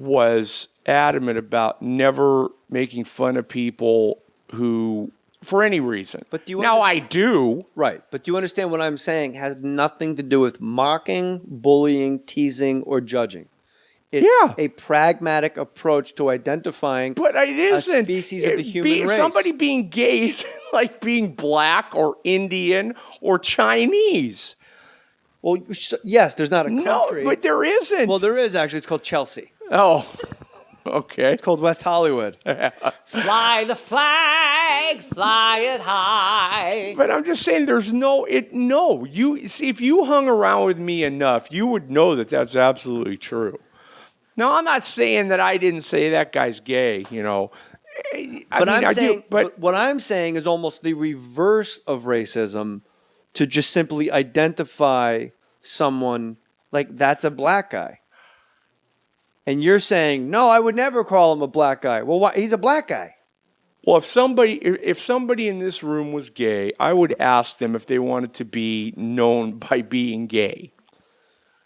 was adamant about never making fun of people who, for any reason. But do you now I do. Right. But do you understand what I'm saying has nothing to do with mocking, bullying, teasing, or judging? It's a pragmatic approach to identifying but it isn't. a species of the human race. Somebody being gay is like being black or Indian or Chinese. Well, yes, there's not a country. No, but there isn't. Well, there is actually. It's called Chelsea. Oh, okay. It's called West Hollywood. Fly the flag, fly it high. But I'm just saying, there's you see, if you hung around with me enough, you would know that that's absolutely true. Now, I'm not saying that I didn't say that guy's gay, you know. But what I'm saying is almost the reverse of racism, to just simply identify someone like that's a black guy. And you're saying, no, I would never call him a black guy. Well, why? He's a black guy. Well, if somebody in this room was gay, I would ask them if they wanted to be known by being gay.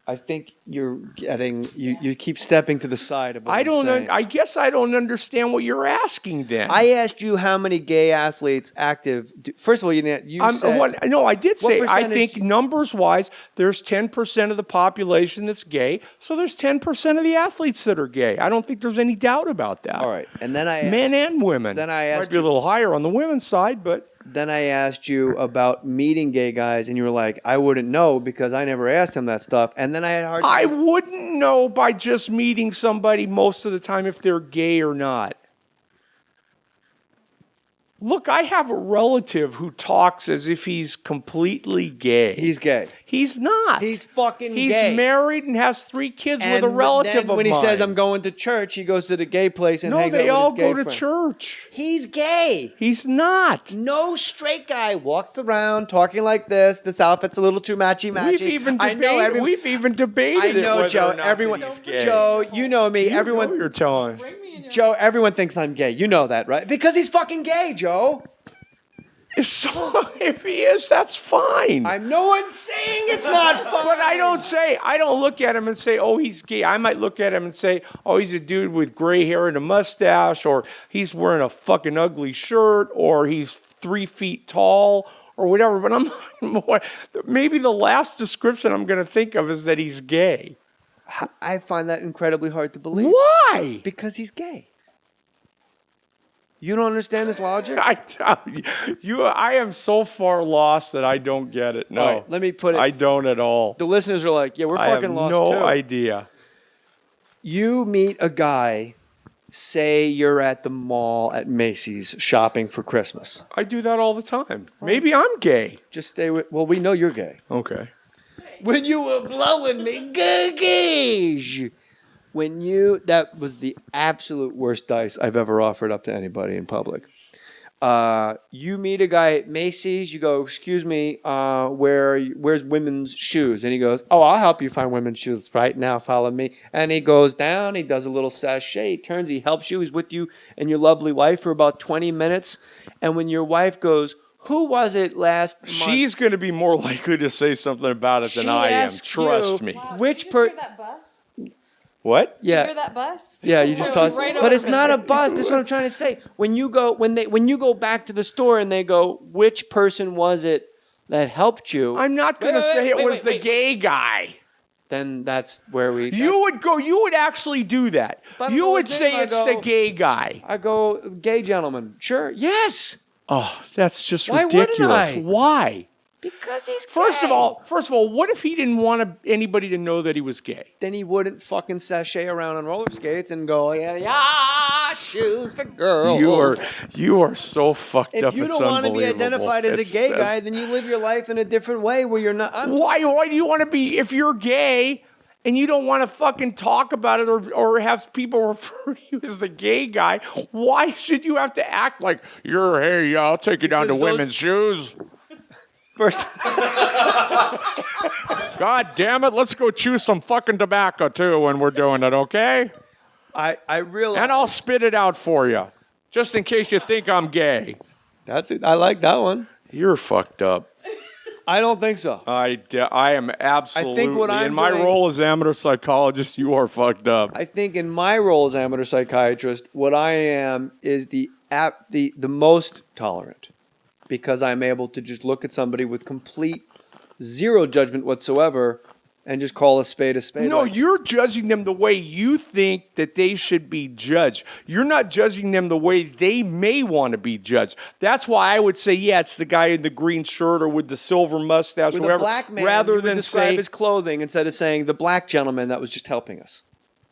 I think you're getting you keep stepping to the side of what I'm saying. I guess I don't understand what you're asking then. I asked you how many gay athletes active. First of all, you said. I did say I think numbers wise, there's 10% of the population that's gay, so there's 10% of the athletes that are gay. I don't think there's any doubt about that. All right, and then men and women. Then I asked might be a little higher on the women's side, but. Then I asked you about meeting gay guys, and you were like, I wouldn't know because I never asked him that stuff. And then I had a hard time. I wouldn't know by just meeting somebody most of the time if they're gay or not. Look, I have a relative who talks as if he's completely gay. He's gay. He's not. He's fucking gay. He's married and has 3 kids with a relative of mine. When he says, I'm going to church, he goes to the gay place and hangs out with his gay No, they all go to friend. church. He's gay. He's not. No straight guy walks around talking like this. This outfit's a little too matchy-matchy. We've even debated I know, it. Joe. Joe, you know me. Everyone. Know you're telling. Joe, everyone thinks I'm gay. You know that, right? Because he's fucking gay, Joe. So if he is, that's fine. No one's saying it's not fine. But I don't look at him and say, oh, he's gay. I might look at him and say, oh, he's a dude with gray hair and a mustache, or he's wearing a fucking ugly shirt, or he's 3 feet tall, or whatever. But I'm not, maybe the last description I'm going to think of is that he's gay. I find that incredibly hard to believe. Why? Because he's gay. You don't understand this logic? I tell you, I am so far lost that I don't get it. No, all right, let me put it. I don't at all. The listeners are like, yeah, we're fucking lost too. I have no idea. You meet a guy, say you're at the mall at Macy's shopping for Christmas. I do that all the time. Maybe I'm gay. Just stay with. Well, we know you're gay. Okay. When you were blowing me, gage. That was the absolute worst dice I've ever offered up to anybody in public. You meet a guy at Macy's, you go, excuse me, where's women's shoes? And he goes, oh, I'll help you find women's shoes right now, follow me. And he goes down, he does a little sachet, he helps you, he's with you and your lovely wife for about 20 minutes. And when your wife goes, who was it last month? She's going to be more likely to say something about it than I am. Trust me. Wow, which that bus? What? Yeah. Did you hear that bus? Yeah, you just tossed. Right but it's over not there. a bus. This is what I'm trying to say. When you go back to the store and they go, which person was it that helped you? I'm not going to say it was the gay guy. Then that's where we. You would actually do that. You would say it's the gay guy. I go, gay gentleman. Sure. Yes. Oh, that's just Why ridiculous. wouldn't I? Why? Because he's gay. First of all, what if he didn't want anybody to know that he was gay? Then he wouldn't fucking sashay around on roller skates and go, yeah, shoes for girls. You are so fucked up. If you don't want to be identified as a gay guy, then you live your life in a different way where you're not. Why do you want to be, if you're gay and you don't want to fucking talk about it or have people refer to you as the gay guy, why should you have to act like, hey, I'll take you down to women's shoes? First. God damn it, let's go chew some fucking tobacco too when we're doing it, okay? I realize. And I'll spit it out for you, just in case you think I'm gay. That's it. I like that one. You're fucked up. I don't think so. I am absolutely. what I'm in my doing- role as amateur psychologist, you are fucked up. I think in my role as amateur psychiatrist, what I am is the most tolerant, because I'm able to just look at somebody with complete zero judgment whatsoever and just call a spade a spade. No, Like, you're judging them the way you think that they should be judged. You're not judging them the way they may want to be judged. That's why I would say, yeah, it's the guy in the green shirt or with the silver mustache, with or whatever. a black man, rather you would than describe say, his clothing instead of saying the black gentleman that was just helping us.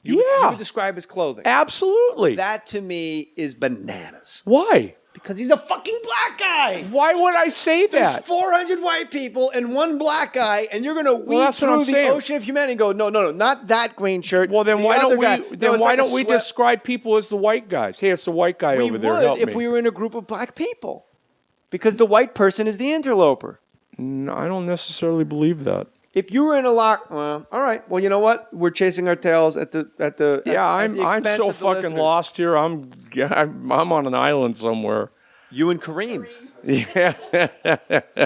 You yeah, would describe his clothing. absolutely. That to me is bananas. Why? Because he's a fucking black guy. Why would I say There's that? 400 white people and one black guy, and you're going to weed that's what through I'm the saying. ocean of humanity and go, no, not that green shirt. Well, then the why other don't guy. we? No, Then it's why like a don't we sweat- describe people as the white guys? Hey, it's the white guy We over there. would Help if me. we were in a group of black people, because the white person is the interloper. No, I don't necessarily believe that. If you were in a lock, well, all right. Well, you know what? We're chasing our tails at the Yeah, at the I'm expense so of the fucking listeners. lost here. I'm on an island somewhere. You and Kareem. Yeah,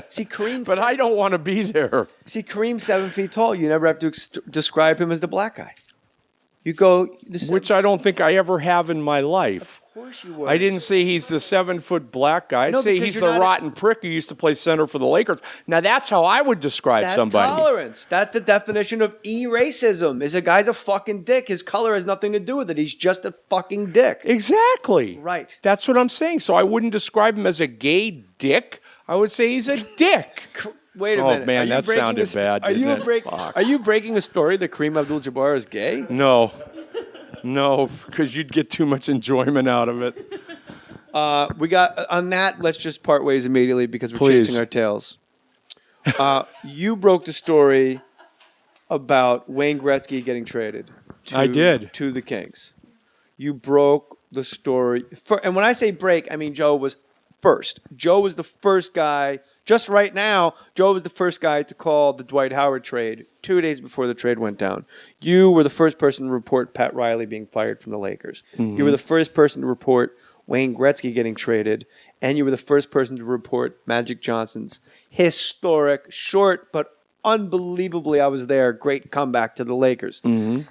See, Kareem. but I don't want to be there. See, Kareem's 7 feet tall. You never have to describe him as the black guy. You go, Which I don't think I ever have in my life. Of course you would. I didn't say he's the 7-foot black guy. I'd No, say because he's you're the not- rotten prick who used to play center for the Lakers. Now that's how I would describe That's somebody. tolerance. That's the definition of e-racism. Is a guy's a fucking dick. His color has nothing to do with it. He's just a fucking dick. Exactly. Right. That's what I'm saying. So I wouldn't describe him as a gay dick. I would say he's a dick. Wait a Oh, minute. man, Are you that breaking sounded bad, Are you didn't it? Fuck. Are you breaking a story that Kareem Abdul-Jabbar is gay? No, because you'd get too much enjoyment out of it. We got on that. Let's just part ways immediately because we're Please. chasing our tails. You broke the story about Wayne Gretzky getting traded. I did. To the Kings. You broke the story, and when I say break, I mean Joe was first. Joe was the first guy. Just right now, Joe was the first guy to call the Dwight Howard trade 2 days before the trade went down. You were the first person to report Pat Riley being fired from the Lakers. You were the first person to report Wayne Gretzky getting traded, and you were the first person to report Magic Johnson's historic, short but unbelievably, I was there, great comeback to the Lakers.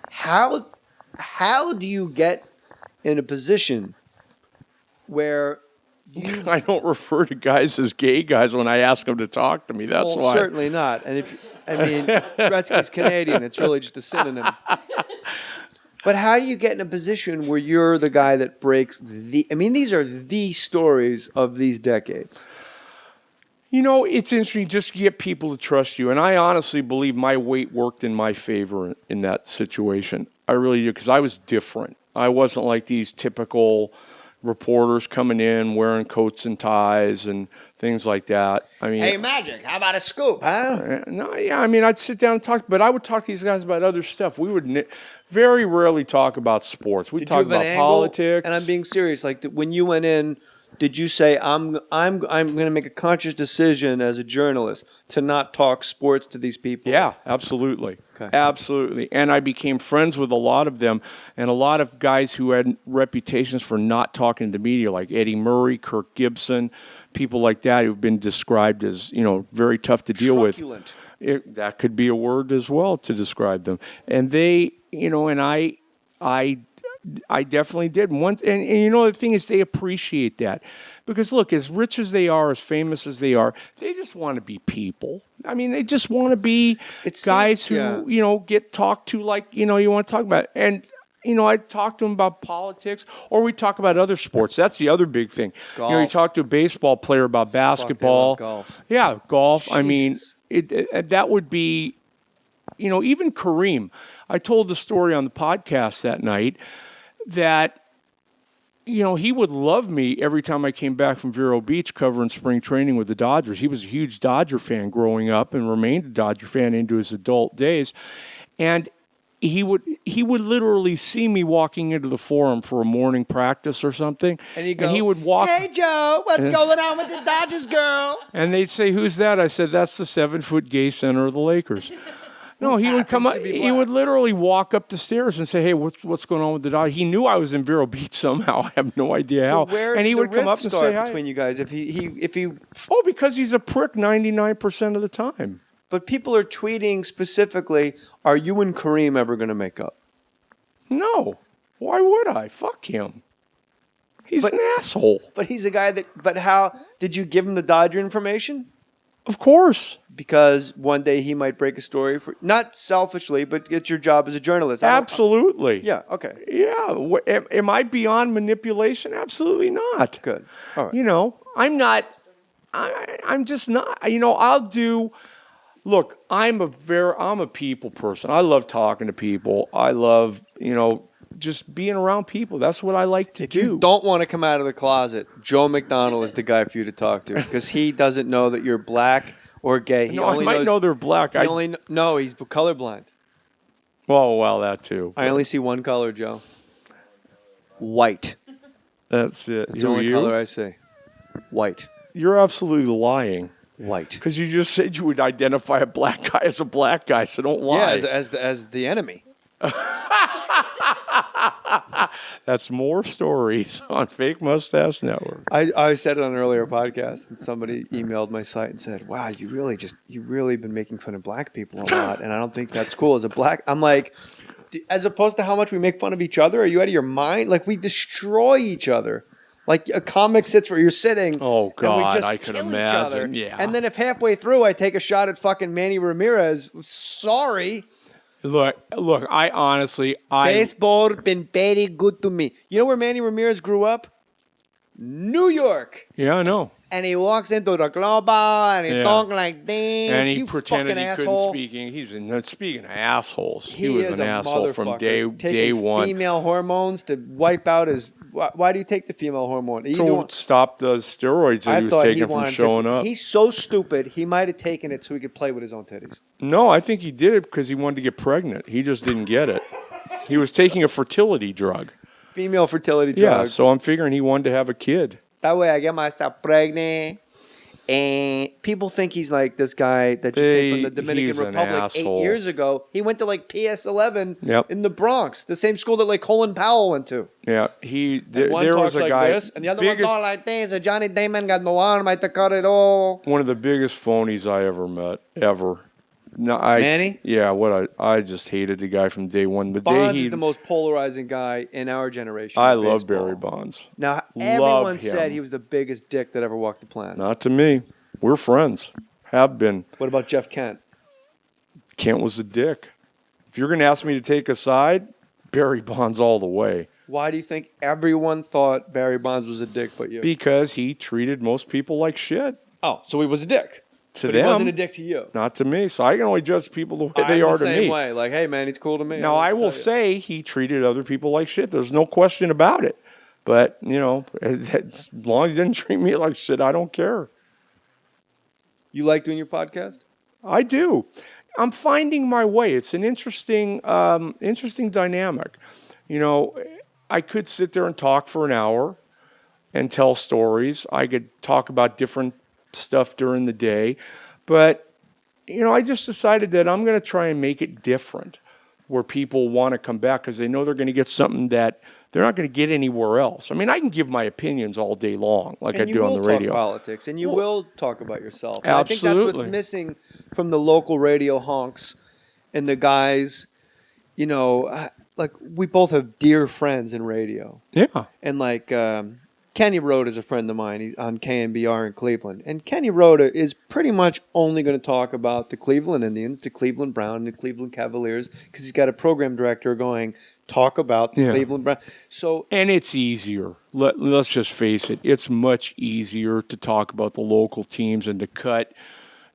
How do you get in a position where you... I don't refer to guys as gay guys when I ask them to talk to me. That's Well, why. certainly not. And Gretzky's Canadian. It's really just a synonym. But how do you get in a position where you're the guy that breaks the... I mean, these are the stories of these decades. You know, it's interesting just to get people to trust you. And I honestly believe my weight worked in my favor in that situation. I really do, because I was different. I wasn't like these typical reporters coming in wearing coats and ties and things like that. I mean, Hey, Magic, how about a scoop, huh? no, yeah, I mean, I'd sit down and talk, but I would talk to these guys about other stuff. We would very rarely talk about sports. We'd Did talk you have an about angle? politics. And I'm being serious. Like, when you went in, did you say, I'm going to make a conscious decision as a journalist to not talk sports to these people? Yeah, absolutely. Okay. Absolutely. And I became friends with a lot of them and a lot of guys who had reputations for not talking to the media, like Eddie Murray, Kirk Gibson, people like that who've been described as, very tough to deal Truculent. with. That could be a word as well to describe them. And they, and I definitely did. And the thing is, they appreciate that. Because, look, as rich as they are, as famous as they are, they just want to be people. I mean, they just want to be guys who, get talked to like, you want to talk about. And, I talk to them about politics, or we talk about other sports. That's the other big thing. Golf. You talk to a baseball player about basketball. Fuck, they love golf. Yeah, golf. I mean, Jesus. that would be, even Kareem. I told the story on the podcast that night that, he would love me every time I came back from Vero Beach covering spring training with the Dodgers. He was a huge Dodger fan growing up and remained a Dodger fan into his adult days. And he would literally see me walking into the forum for a morning practice or something. And he'd go, he would walk. Hey, Joe, what's going on with the Dodgers, girl? And they'd say, who's that? I said, that's the 7-foot gay center of the Lakers. No, he would come up. happens to be He would black. literally walk up the stairs and say, "Hey, what's going on with the dog?" He knew I was in Vero Beach somehow. I have no idea how. So where And he did would the come rift up and start say hi. between you guys? If he, Oh, because he's a prick 99% of the time. but people are tweeting specifically, are you and Kareem ever going to make up? No, why would I? Fuck him. He's But- an asshole. But he's a guy that. But how did you give him the Dodger information? Of course. Because one day he might break a story for not selfishly, but it's your job as a journalist. I don't- Absolutely. Yeah. Okay. Yeah. Am I beyond manipulation? Absolutely not. Good. All right. You know, I'm not. I'm just not. You know, I'll do. Look, I'm a people person. I love talking to people. I love, just being around people. That's what I like to If do. you don't want to come out of the closet, Joe McDonnell is the guy for you to talk to because he doesn't know that you're black or gay. He No, I might know they're black. He only no, he's colorblind. Well, that too. I only see one color, Joe. White. That's it. That's the Who, only you? color I see. White. You're absolutely lying. White. Because you just said you would identify a black guy as a black guy, so don't Yeah, lie. as the enemy. That's Mohr Stories on Fake Mustache Network. I said it on an earlier podcast, and somebody emailed my site and said, "Wow, you really been making fun of black people a lot, and I don't think that's cool." As a black, I'm like, as opposed to how much we make fun of each other, are you out of your mind? Like we destroy each other. Like a comic sits where you're sitting. Oh, God, and we just I can kill each imagine, other. yeah. And then if halfway through I take a shot at fucking Manny Ramirez, sorry. Look, I Baseball been very good to me. You know where Manny Ramirez grew up? New York. Yeah, I know. And he walks into the global and he Yeah. talks like this. And he you pretended fucking he asshole. couldn't speak. Speaking of assholes, He was is an a asshole from day taking one. Female hormones to wipe out his. Why do you take the female hormone? Are you To doing- stop the steroids that he was taking from showing up. He's so stupid. He might have taken it so he could play with his own titties. No, I think he did it because he wanted to get pregnant. He just didn't get it. He was taking a fertility drug. Female fertility Yeah, drug. so I'm figuring he wanted to have a kid. That way I get myself pregnant. And people think he's like this guy that just came from the Dominican he's an Republic asshole. 8 years ago. He went to like PS11 Yep. in the Bronx, the same school that like Colin Powell went to. Yeah, And one there talks was a like guy. this, and the other one biggest- talks like this. And Johnny Damon got no arm, I cut it all. one of the biggest phonies I ever met, ever. No, Manny? Yeah, I just hated the guy from day one. The day Bonds he, is the most polarizing guy in our generation. I of love baseball. Barry Bonds. Now, Love everyone him. said he was the biggest dick that ever walked the planet. Not to me. We're friends. Have been. What about Jeff Kent? Kent was a dick. If you're going to ask me to take a side, Barry Bonds all the way. Why do you think everyone thought Barry Bonds was a dick but you? Because he treated most people like shit. Oh, so he was a dick. To But them, he wasn't a dick to you. not to me. So I can only judge people the way they I'm are the to same me. way. Like, hey, man, he's cool to me. Now, I I'll will tell you. say he treated other people like shit. There's no question about it. But, as long as he didn't treat me like shit, I don't care. You like doing your podcast? I do. I'm finding my way. It's an interesting dynamic. I could sit there and talk for an hour and tell stories. I could talk about different stuff during the day. But, I just decided that I'm going to try and make it different where people want to come back because they know they're going to get something that they're not going to get anywhere else. I mean, I can give my opinions all day long like I do on the radio. Talk politics, and you will talk about yourself. And Absolutely. I think that's what's missing from the local radio honks and the guys, like we both have dear friends in radio. Yeah. And like Kenny Rhoda is a friend of mine. He's on KNBR in Cleveland. And Kenny Rhoda is pretty much only going to talk about the Cleveland Indians, the Cleveland Browns, the Cleveland Cavaliers, because he's got a program director going, talk about the Cleveland Browns. So, and it's easier. Let's just face it. It's much easier to talk about the local teams and to cut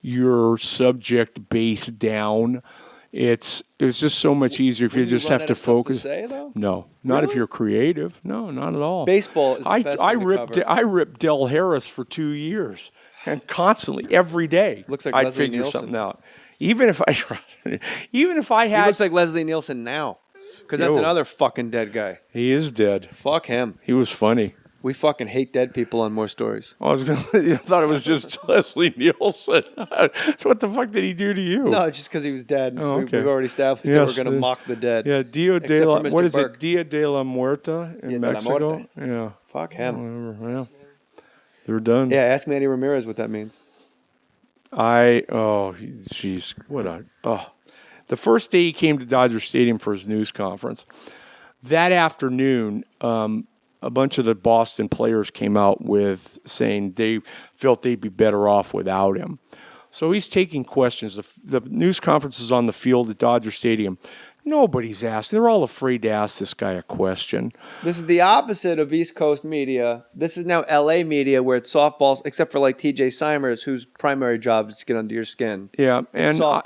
your subject base down. It's just so much easier if you just have to focus. No, not if you're creative. No, not at all. Baseball is the best I thing to ripped cover. I ripped Del Harris for 2 years, and constantly every day. Looks like I'd Leslie figure Nielsen. something out. Even if I He had, looks like Leslie Nielsen now. Because that's Yo. another fucking dead guy. he is dead. Fuck him. He was funny. We fucking hate dead people on Mohr Stories. I thought it was just Leslie Nielsen. So what the fuck did he do to you? No, just because he was dead. Oh, okay. We've already established that we're going to mock the dead. Yeah, Dia de Except la, for Mr. what is Burke. it? Dia de la Muerta in Dia de la Mexico? Muerte. Yeah. Fuck him. Whatever. Yeah. They're done. Yeah, ask Manny Ramirez what that means. Jeez. The first day he came to Dodger Stadium for his news conference, that afternoon, a bunch of the Boston players came out with saying they felt they'd be better off without him. So he's taking questions. The news conference is on the field at Dodger Stadium. Nobody's asking. They're all afraid to ask this guy a question. This is the opposite of East Coast media. This is now LA media where it's softballs, except for like TJ Simers, whose primary job is to get under your skin. Yeah, It's softball.